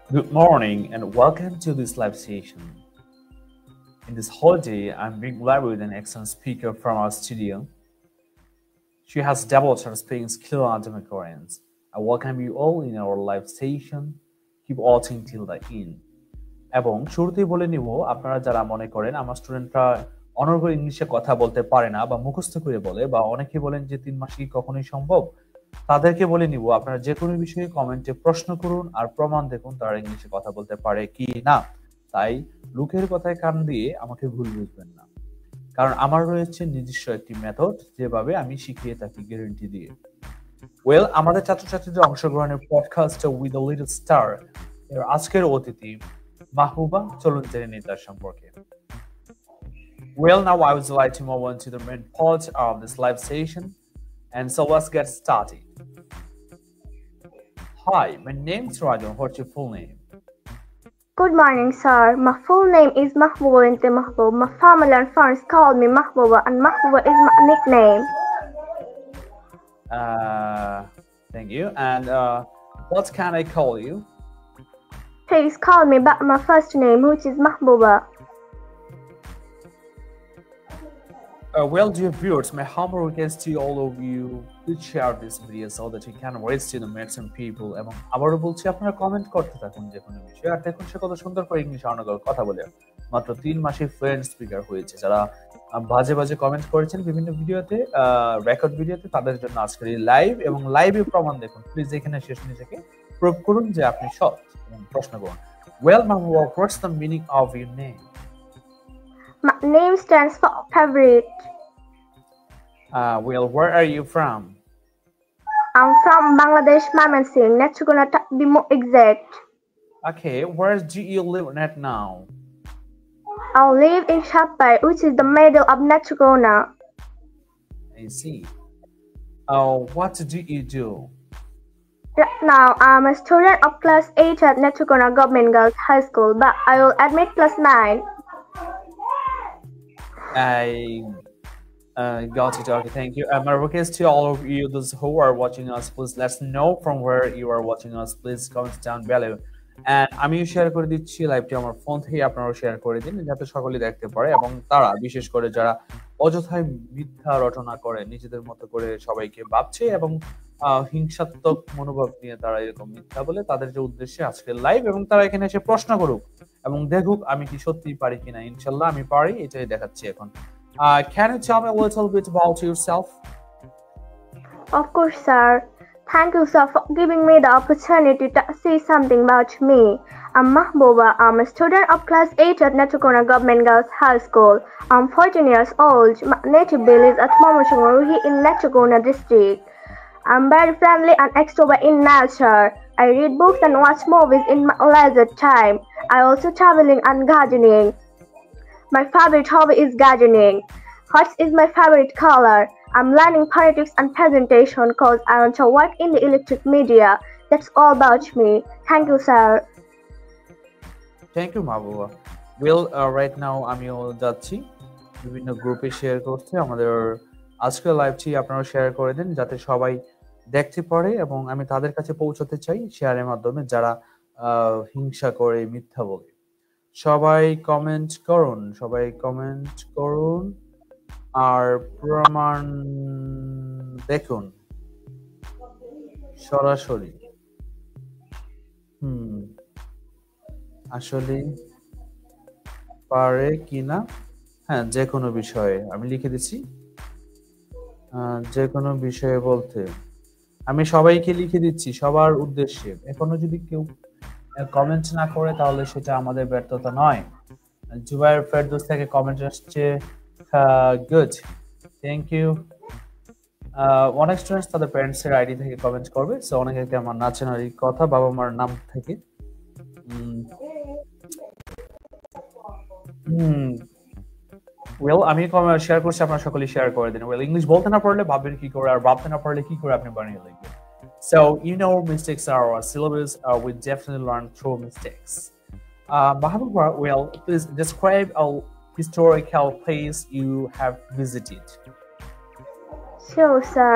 Good morning and welcome to this live session. In this holiday, I'm being live with an excellent speaker from our studio. She has developed her speaking skill on Democrats. I welcome you all in our live session. Keep watching till the end. এবং শুরুতেই বলে নিব আপনারা যারা মনে করেন আমার স্টুডেন্টরা অনর্গল ইংলিশে কথা বলতে পারে না বা মুখস্থ করে বলে বা অনেকে বলেন যে 3 মাসে কি কখনোই সম্ভব তাদেরকে বলে নিব আপনারা যে কোনো বিষয়ে কমেন্টে প্রশ্ন করুন আর প্রমাণ দেখুন তারা ইংলিশে কথা বলতে পারে কি না তাই লোকের কথায় কান দিয়ে আমাকে ভুল বুঝবেন না কারণ আমার রয়েছে নিজস্ব একটি মেথড যেভাবে আমি শিখিয়ে থাকি গ্যারান্টি দিয়ে ওয়েল আমাদের ছাত্রছাত্রীদের অংশগ্রহণের podcast with a little star এর আজকের অতিথি মাহবুবা চলুন জেনে নিই তার সম্পর্কে Well, now I would like to move on to the main part of this live session, and so let's get started. Hi, my name is Rajan. What's your full name? Good morning, sir. My full name is Mahbooba Binti Mahboob. My family and friends call me Mahbooba, and Mahbooba is my nickname. Thank you. And what can I call you? Please call me by my first name, which is Mahbooba. Well, dear viewers, my humble request to all of you to share this video so that we can reach to the maximum people. এবং আবারও বলছি আপনারা comment করতে থাকুন যে কোনো বিষয়ে আর দেখুন সে কত সুন্দর করে ইংলিশ অনর্গল কথা বলে মাত্র 3 মাসে ফ্লুয়েন্ট স্পিকার হয়েছে যারা বাজে বাজে কমেন্ট করেছেন বিভিন্ন ভিডিওতে রেকর্ড ভিডিওতে তাদের জন্য আজকের এই লাইভ এবং লাইভে প্রমাণ দেখুন প্লিজ এখানে শেষ নিজেকে প্রুভ করুন যে আপনি সৎ এবং প্রশ্ন করুন Well, Mahbooba, what's the meaning of your name? My name stands for favorite. Well, where are you from? I'm from Bangladesh, Mymensingh, Netrokona to be more exact. Okay, where do you live right now? I live in Shapai, which is the middle of Netrokona. I see. What do you do? Right now, I'm a student of class 8 at Netrokona Government Girls High School, but I will admit class 9. I got it. Okay, thank you. My request to all of you, those who are watching us, please let us know from where you are watching us. Please comment down below. And আমিও share করে দিচ্ছি লাইভটি আমার phone থেকে আপনারাও share করে দিন যাতে সকলে দেখতে পারে এবং তারা বিশেষ করে যারা অযথায় মিথ্যা রচনা করে নিজেদের মতো করে সবাইকে ভাবছে এবং হিংসাত্মক মনোভাব নিয়ে তারা এরকম মিথ্যা বলে তাদের যে উদ্দেশ্যে আজকের লাইভ এবং তারা এখানে এসে প্রশ্ন করুক এবং দেখুক আমি কি সত্যি পারি কিনা ইনশাআল্লাহ আমি পারি এটাই দেখাচ্ছি এখন Can you tell me a little bit about yourself? Of course, sir. Thank you, sir, for giving me the opportunity to say something about me. I'm Mahbooba. I'm a student of class 8 at Netrokona Government Girls High School. I'm 14 years old. My native village is at Momoshunguruhi in Netrokona district. I'm very friendly and extrovert in nature. I read books and watch movies in my leisure time. I also traveling and gardening. My favorite hobby is gardening. What is my favorite color? I'm learning politics and presentation because I want to work in the electric media. That's all about me. Thank you, sir. Thank you, Mahbooba. Well, right now আমিও যাচ্ছি বিভিন্ন গ্রুপে share করতে আমাদের আজকের লাইভটি আপনারা share করে দিন যাতে সবাই দেখতে পারে এবং আমি তাদের কাছে পৌঁছাতে চাই শেয়ারের মাধ্যমে যারা হিংসা করে মিথ্যা বলে সবাই কমেন্ট করুন আর প্রমাণ দেখুন সরাসরি আসলে পারে কিনা হ্যাঁ যে কোনো বিষয়ে আমি লিখে দিচ্ছি যে কোনো বিষয়ে বলতে আমি সবাইকে লিখে দিচ্ছি সবার উদ্দেশ্যে এখনো যদি কেউ কমেন্ট না করে তাহলে সেটা আমাদের ব্যর্থতা নয় জুবাইর ফেরদৌস থেকে কমেন্ট আসছে গুড থ্যাংক ইউ অনেক স্টুডেন্টস তাদের প্যারেন্টসের আইডি থেকে কমেন্ট করবে সো অনেকে আমার না চেনার কথা বাবা মার নাম থেকে ওয়েল আমি শেয়ার করছি আপনারা সকলেই শেয়ার করে দিন ওয়েল ইংলিশ বলতে না পারলে ভাববেন কি করে আর ভাবতে না পারলে কি করে আপনি বানিয়ে লিখবেন So, you know, mistakes are our syllabus. We definitely learn through mistakes. Mahbooba, well, please describe a historical place you have visited. Sure, sir.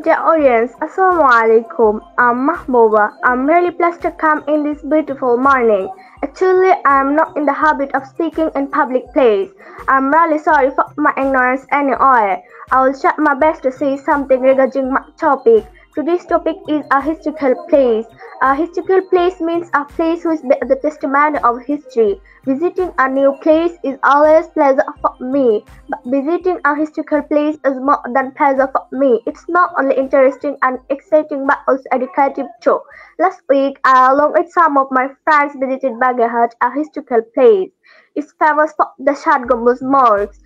Dear audience, Assalamu alaikum. I'm Mahbooba. I'm really blessed to come in this beautiful morning. Actually, I'm not in the habit of speaking in public place. I'm really sorry for my ignorance anyway. I will try my best to say something regarding my topic. Today's topic is a historical place. A historical place means a place which bears the testimony of history. Visiting a new place is always pleasure for me, but visiting a historical place is more than pleasure for me. It's not only interesting and exciting but also educative too. Last week, I along with some of my friends visited Baghahat, a historical place. It's famous for the Shad Gambuz mosque.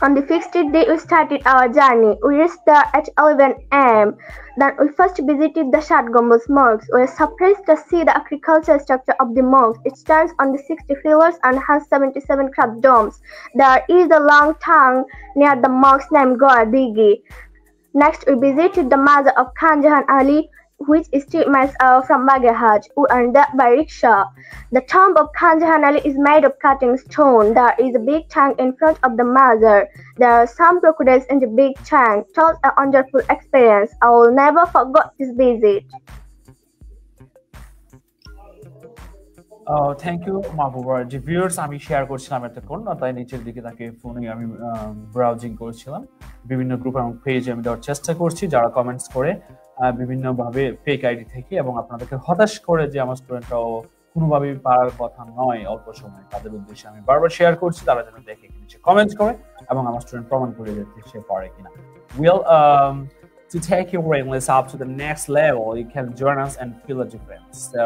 On the fixed day we started our journey. We reached there at 11 am. Then we first visited the Shad Gambuz mosque. We were surprised to see the agricultural structure of the mosque. It stands on the 60 pillars and has 77 crab domes. There is a long tongue near the mosque named Gora Digi. Next we visited the Mazar of Khan Jahan Ali, which is 3 miles away from Baghahat. We earned that by rickshaw. The tomb of Khan Jahan Ali is made of cutting stone. There is a big tank in front of the mazar. There are some crocodiles in the big tank. It was a wonderful experience. I will never forget this visit. Thank you Mahbuba. যে viewers আমি share করছিলাম এতক্ষণ, তাই নিচের দিকে তাকে ফোনে আমি ব্রাউজিং করছিলাম, বিভিন্ন গ্রুপ এবং পেজে আমি দেওয়ার চেষ্টা করছি যারা কমেন্টস করে বিভিন্নভাবে ফেক আইডি থেকে এবং আপনাদেরকে হতাশ করে যে আমার স্টুডেন্টরাও কোনোভাবেই পারার কথা নয় অল্প সময়, তাদের উদ্দেশ্যে আমি বারবার শেয়ার করছি তারা যেন দেখে নিচে কমেন্টস করে এবং আমার স্টুডেন্ট প্রমাণ করে দিতে সে পারে কিনা। Well, to take your English up to the next level, you can join us and feel a difference. So,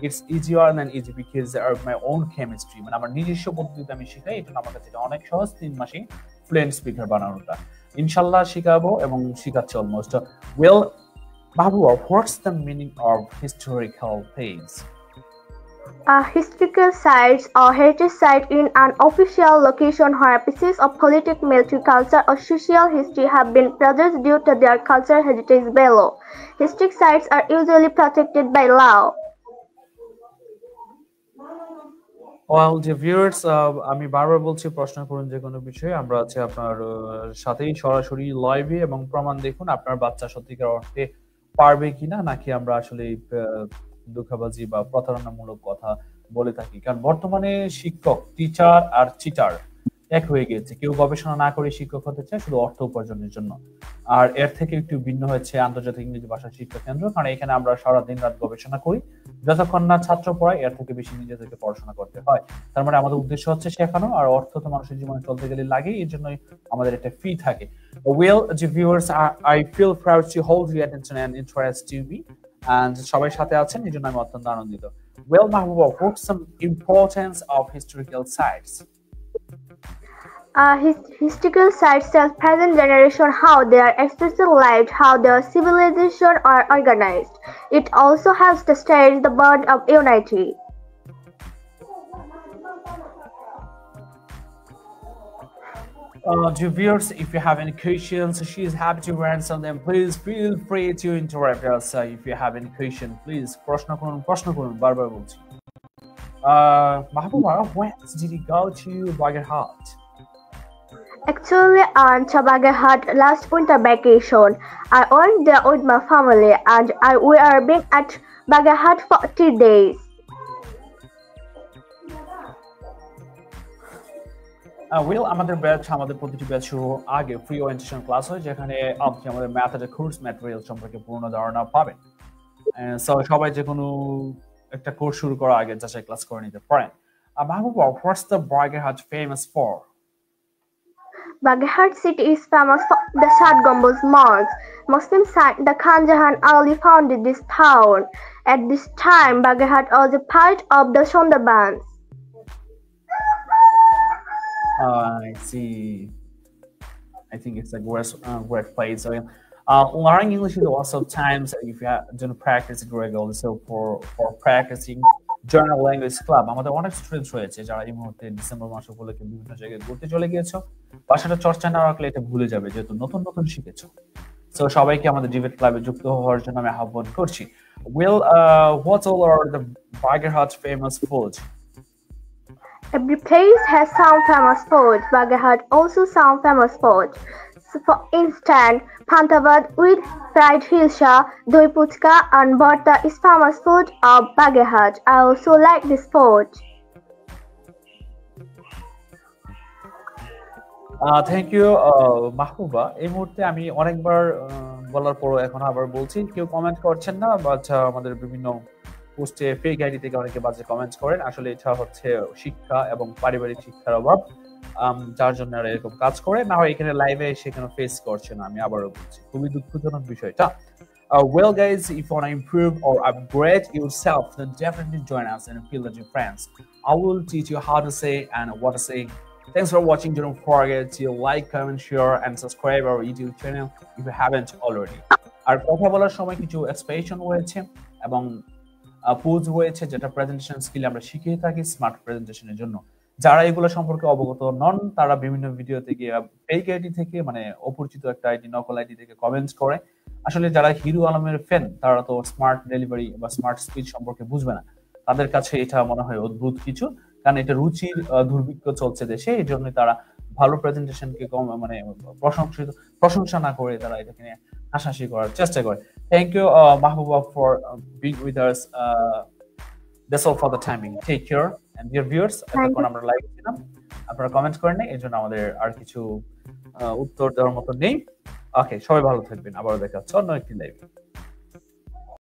it's easier than easy because they are my own chemistry. মানে আমার নিজস্ব পদ্ধতিতে আমি শিখাই, এটা আমার কাছে অনেক সহজ। 3 মাসে ফ্লুয়েন্ট স্পিকার বানানোটা ইনশাআল্লাহ শিখাবো এবং শিখাচ্ছি almost. Well, Mahbooba, what's the meaning of historical place? A historical site or heritage site in an official location where pieces of political, military, culture, or social history have been preserved due to their cultural heritage value. Historic sites are usually protected by law. Well, the viewers, আমি বারবার বলছি প্রশ্ন করুন যে কোনো বিষয়ে। আমরা আছি আপনার সাথেই সরাসরি লাইভে এবং প্রমাণ দেখুন আপনার বাচ্চা সত্যিকার অর্থে পারবে কিনা, নাকি আমরা আসলে দুঃখাবাজি বা প্রতারণামূলক কথা বলে থাকি। কারণ বর্তমানে শিক্ষক, টিচার আর চিটার এক হয়ে গেছে। কেউ গবেষণা না করে শিক্ষক হতে চায় শুধু অর্থ উপার্জনের জন্য। আর এর থেকে একটু ভিন্ন হচ্ছে আন্তর্জাতিক ইংরেজি ভাষা শিক্ষা কেন্দ্র, কারণ এখানে আমরা সারা দিন রাত গবেষণা করি, যতক্ষণ না ছাত্র পড়ায় এর থেকে বেশি নিজেদেরকে পড়াশোনা করতে হয়। তার মানে আমাদের উদ্দেশ্য হচ্ছে শেখানো, আর অর্থ তো মানুষের জীবনে চলতে গেলে লাগে, এই জন্যই আমাদের একটা ফি থাকে। Well, the viewers, I feel proud to hold your attention and interest to me, and সবাই সাথে আছেন এই জন্য আমি অত্যন্ত আনন্দিত। Well, Mahbooba, what's some importance of historical sites? Historical sites tell present generation how their ancestors lived, how their civilization are organized. It also helps to stage the bond of unity. To viewers, if you have any questions, she is happy to answer them. Please feel free to interrupt us. If you have any question, please প্রশ্ন করুন বারবার বলছি। Mahbooba, when did you go to Baghahat? Actually, on Baghahat last winter vacation, I went there with my family, and we are being at Baghahat for 3 days. Well, আমাদের প্রতিটি batch শুরু আগে free orientation class হয়, যেখানে আপনি আমাদের ম্যাথের course material সম্পর্কে পূর্ণ ধারণা পাবেন। সো সবাই যে কোনো একটা কোর্স শুরু করার আগে যাচাই ক্লাস করে নিতে পারেন। Mahbooba, what's the Baghahat famous for? Baghahat city is famous for the Shad Gambuz mosque. Muslim saint the Khan Jahan Ali founded this town. At this time, Baghahat was a part of the Sundarbans. I see. I think it's a great place. So, learning English is also times if you don't practice it regularly. So for practicing journal language club, আমাদের অনেক students রয়েছে যারা এই মুহূর্তে December মাস উপলক্ষে বিভিন্ন জায়গায় ঘুরতে চলে গিয়েছো। ভাষাটা চর্চা না রাখলে এটা ভুলে যাবে, যেহেতু নতুন শিখেছো। সো সবাইকে আমাদের ডিবেট ক্লাবে যুক্ত হওয়ার জন্য আমি আহ্বান করছি। Well, what all are the Baghahat famous food? Every place has some famous food. Baghahat also some famous food. So for instance, Pantavad with fried hilsa, doi puchka and bharta is famous food of Baghehat. I also like this food. Thank you Mahbuba. এই মুহূর্তে আমি অনেকবার বলার পরও এখন আবার বলছি, কেউ কমেন্ট করছেন না, বা আমাদের বিভিন্ন পোস্টে ফেক আইডি থেকে অনেকে বাজে কমেন্টস করেন। আসলে এটা হচ্ছে শিক্ষা এবং পারিবারিক শিক্ষার অভাব, যার জন্য এরা এরকম কাজ করে। না হয় এখানে লাইভে এসে কেন ফেস করছে না, আমি আবারও বলছি, খুবই দুঃখজনক বিষয়টা। Well guys, if you want to improve or upgrade yourself, then definitely join us and feel with your friends. I will teach you how to say and what to say. Thanks for watching. Don't forget to like, comment, share and subscribe our YouTube channel if you haven't already. আর কথা বলার সময় কিছু expression রয়েছে এবং pose রয়েছে, যেটা presentation skill আমরা শিখিয়ে থাকি স্মার্ট প্রেজেন্টেশনের জন্য। যারা এগুলো সম্পর্কে অবগত নন, তারা বিভিন্ন ভিডিও থেকে ফেক আইডি থেকে, মানে অপরিচিত একটা আইডি, নকল আইডি থেকে কমেন্টস করে। আসলে যারা হিরো আলমের ফ্যান, তারা তো স্মার্ট ডেলিভারি বা স্মার্ট স্পিচ সম্পর্কে বুঝবে না। তাদের কাছে এটা মনে হয় অদ্ভুত কিছু, কারণ এটা রুচির দুর্ভিক্ষ চলছে দেশে। এই জন্য তারা ভালো প্রেজেন্টেশনকে মানে প্রশংসা না করে তারা এটাকে নিয়ে হাসাহাসি করার চেষ্টা করে। Thank you Mahbuba for being with us. That's all for the timing. Take care and dear viewers, এতক্ষণ আমরা লাইভ ছিলাম, আপনারা কমেন্ট করেন নাই, এই জন্য আমাদের আর কিছু উত্তর দেওয়ার মতো নেই। ওকে, সবাই ভালো থাকবেন, আবারও দেখা হচ্ছে অন্য একটি লাইভে।